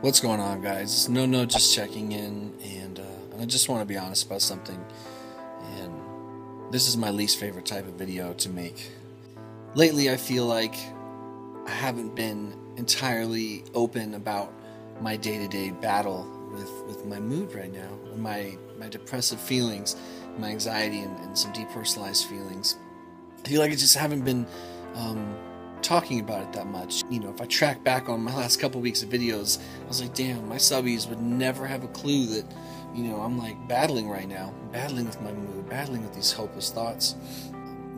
What's going on, guys? No, just checking in, and I just want to be honest about something. And this is my least favorite type of video to make. Lately, I feel like I haven't been entirely open about my day-to-day battle with my mood right now, my depressive feelings, my anxiety, and some depersonalized feelings. I feel like I just haven't been talking about it that much. You know, if I track back on my last couple weeks of videos, I was like, damn, my subbies would never have a clue that, you know, I'm like battling right now, battling with my mood, battling with these hopeless thoughts.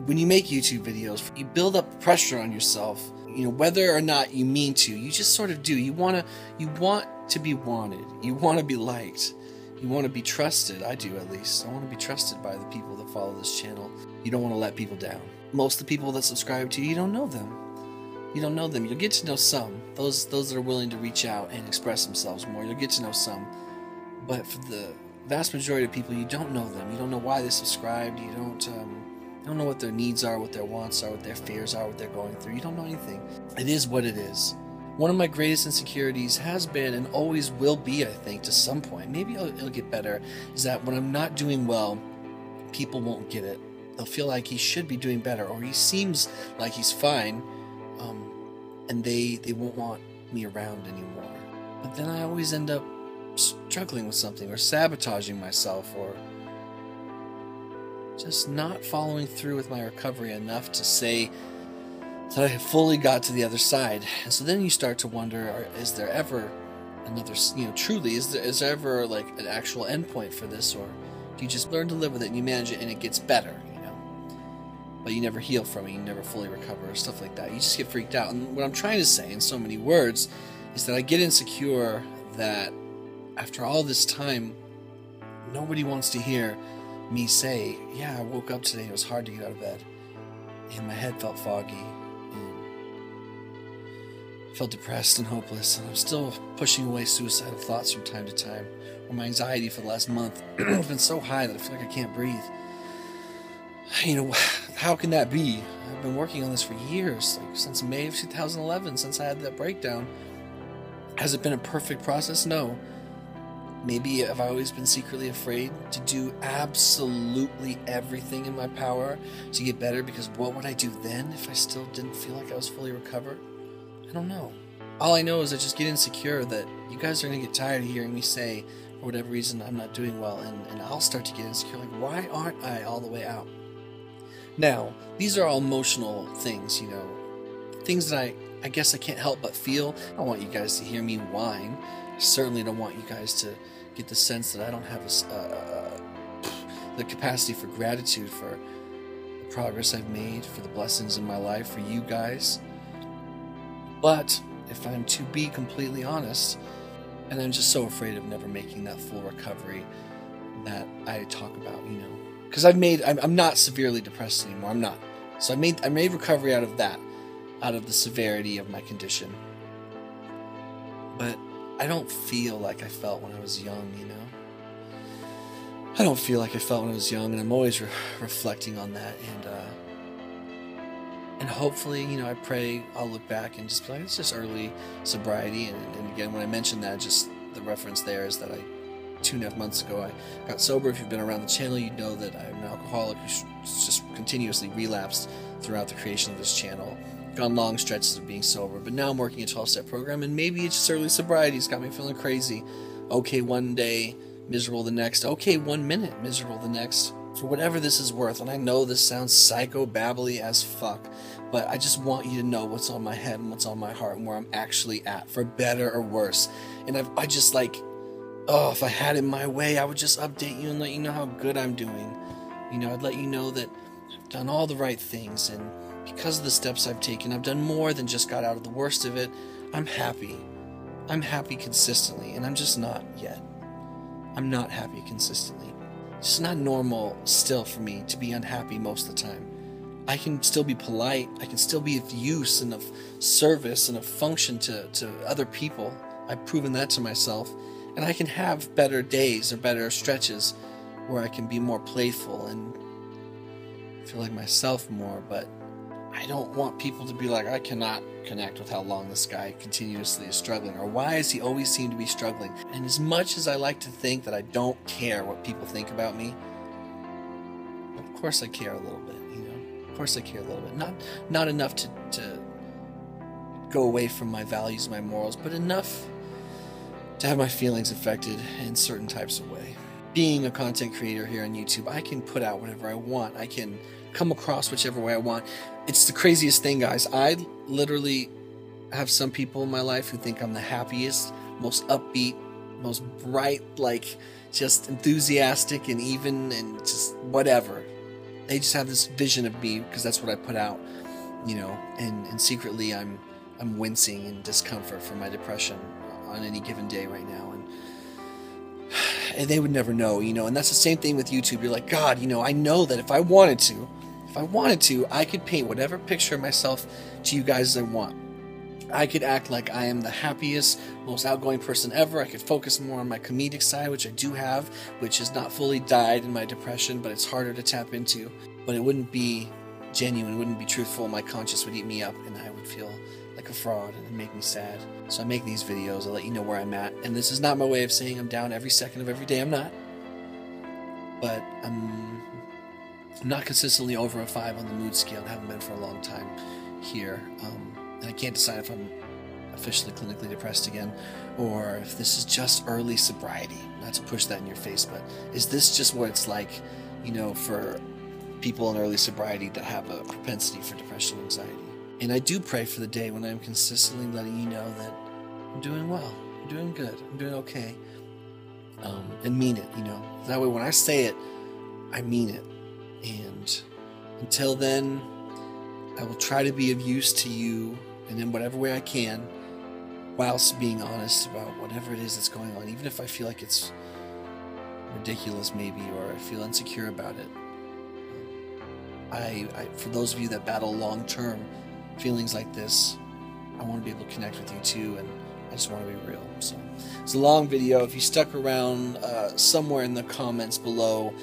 When you make YouTube videos, you build up pressure on yourself, you know, whether or not you mean to, you just sort of do. You want to be wanted. You want to be liked. You want to be trusted. I do, at least. I want to be trusted by the people that follow this channel. You don't want to let people down. Most of the people that subscribe to you, you don't know them. You don't know them. You'll get to know some. Those that are willing to reach out and express themselves more, you'll get to know some. But for the vast majority of people, you don't know them. You don't know why they subscribed. You don't know what their needs are, what their wants are, what their fears are, what they're going through. You don't know anything. It is what it is. One of my greatest insecurities has been and always will be, I think, to some point, maybe it'll get better, is that when I'm not doing well, people won't get it. They'll feel like he should be doing better, or he seems like he's fine, and they won't want me around anymore. But then I always end up struggling with something, or sabotaging myself, or just not following through with my recovery enough to say that I fully got to the other side. And so then you start to wonder, is there ever another, you know, truly, is there ever like an actual endpoint for this, or do you just learn to live with it and you manage it and it gets better, you know, but you never heal from it, you never fully recover, or stuff like that. You just get freaked out. And what I'm trying to say in so many words is that I get insecure that after all this time, nobody wants to hear me say, yeah, I woke up today, it was hard to get out of bed, and my head felt foggy, and I felt depressed and hopeless, and I'm still pushing away suicidal thoughts from time to time, or my anxiety for the last month has been so high that I feel like I can't breathe. You know, how can that be? I've been working on this for years, like since May of 2011, since I had that breakdown. Has it been a perfect process? No. Maybe have I always been secretly afraid to do absolutely everything in my power to get better, because what would I do then if I still didn't feel like I was fully recovered? I don't know. All I know is I just get insecure that you guys are going to get tired of hearing me say, for whatever reason, I'm not doing well, and I'll start to get insecure, like, why aren't I all the way out? Now, these are all emotional things, you know, things that I guess I can't help but feel. I don't want you guys to hear me whine. I certainly don't want you guys to get the sense that I don't have the capacity for gratitude for the progress I've made, for the blessings in my life, for you guys. But if I'm to be completely honest, and I'm just so afraid of never making that full recovery that I talk about, you know, because I'm not severely depressed anymore. I'm not. So I made recovery out of that, out of the severity of my condition. But I don't feel like I felt when I was young, you know? I don't feel like I felt when I was young, and I'm always reflecting on that, and hopefully, you know, I pray I'll look back and just be like, it's just early sobriety, and again, when I mentioned that, just the reference there is that 2.5 months ago, I got sober. If you've been around the channel, you know that I'm an alcoholic who's just continuously relapsed throughout the creation of this channel. Gone long stretches of being sober, but now I'm working a 12-step program, and maybe it's just early sobriety's got me feeling crazy. Okay, one day, miserable the next. Okay, 1 minute, miserable the next. For whatever this is worth, and I know this sounds psycho-babbly as fuck, but I just want you to know what's on my head and what's on my heart and where I'm actually at, for better or worse. And I just like, oh, if I had it my way, I would just update you and let you know how good I'm doing. You know, I'd let you know that I've done all the right things, and because of the steps I've taken, I've done more than just got out of the worst of it. I'm happy. I'm happy consistently, and I'm just not yet. I'm not happy consistently. It's just not normal still for me to be unhappy most of the time. I can still be polite. I can still be of use and of service and of function to other people. I've proven that to myself. And I can have better days or better stretches where I can be more playful and feel like myself more, but I don't want people to be like, I cannot connect with how long this guy continuously is struggling, or why does he always seem to be struggling? And as much as I like to think that I don't care what people think about me, of course I care a little bit, you know. Of course I care a little bit. Not enough to go away from my values and my morals, but enough to have my feelings affected in certain types of way. Being a content creator here on YouTube, I can put out whatever I want. I can come across whichever way I want. It's the craziest thing, guys. I literally have some people in my life who think I'm the happiest, most upbeat, most bright, like just enthusiastic and even and just whatever. They just have this vision of me because that's what I put out, you know, and secretly I'm wincing in discomfort from my depression on any given day right now. And they would never know, you know, and that's the same thing with YouTube. You're like, God, you know, I know that if I wanted to, I could paint whatever picture of myself to you guys as I want. I could act like I am the happiest, most outgoing person ever. I could focus more on my comedic side, which I do have, which has not fully died in my depression, but it's harder to tap into. But it wouldn't be genuine, it wouldn't be truthful. My conscience would eat me up, and I would feel like a fraud, and it'd make me sad. So I make these videos, I let you know where I'm at. And this is not my way of saying I'm down every second of every day, I'm not. But I'm not consistently over a 5 on the mood scale, and haven't been for a long time here. And I can't decide if I'm officially clinically depressed again, or if this is just early sobriety. Not to push that in your face, but is this just what it's like, you know, for people in early sobriety that have a propensity for depression and anxiety? And I do pray for the day when I'm consistently letting you know that I'm doing well, I'm doing good, I'm doing okay, and mean it, you know. That way when I say it, I mean it. And until then, I will try to be of use to you and in whatever way I can, whilst being honest about whatever it is that's going on, even if I feel like it's ridiculous maybe, or I feel insecure about it. For those of you that battle long-term feelings like this, I want to be able to connect with you too, and I just want to be real. So it's a long video. If you stuck around, somewhere in the comments below,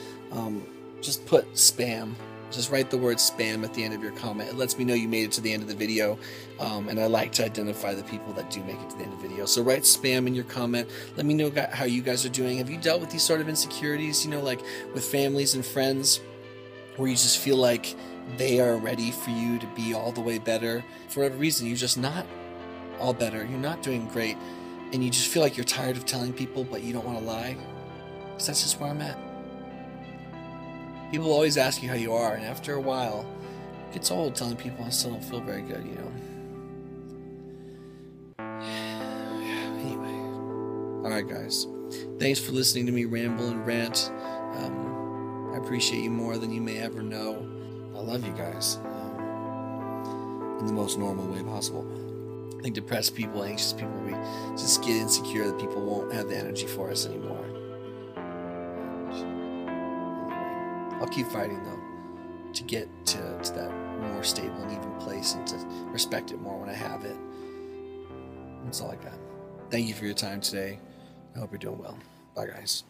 just put spam. Just write the word spam at the end of your comment. It lets me know you made it to the end of the video, and I like to identify the people that do make it to the end of the video. So write spam in your comment. Let me know how you guys are doing. Have you dealt with these sort of insecurities, you know, like with families and friends, where you just feel like they are ready for you to be all the way better? For whatever reason, you're just not all better. You're not doing great, and you just feel like you're tired of telling people, but you don't want to lie. Because that's just where I'm at. People always ask you how you are, and after a while, it gets old telling people I still don't feel very good, you know. Anyway. Alright, guys. Thanks for listening to me ramble and rant. I appreciate you more than you may ever know. I love you guys. In the most normal way possible. I think depressed people, anxious people, we just get insecure that people won't have the energy for us anymore. I'll keep fighting, though, to get to that more stable and even place, and to respect it more when I have it. That's all I got. Thank you for your time today. I hope you're doing well. Bye, guys.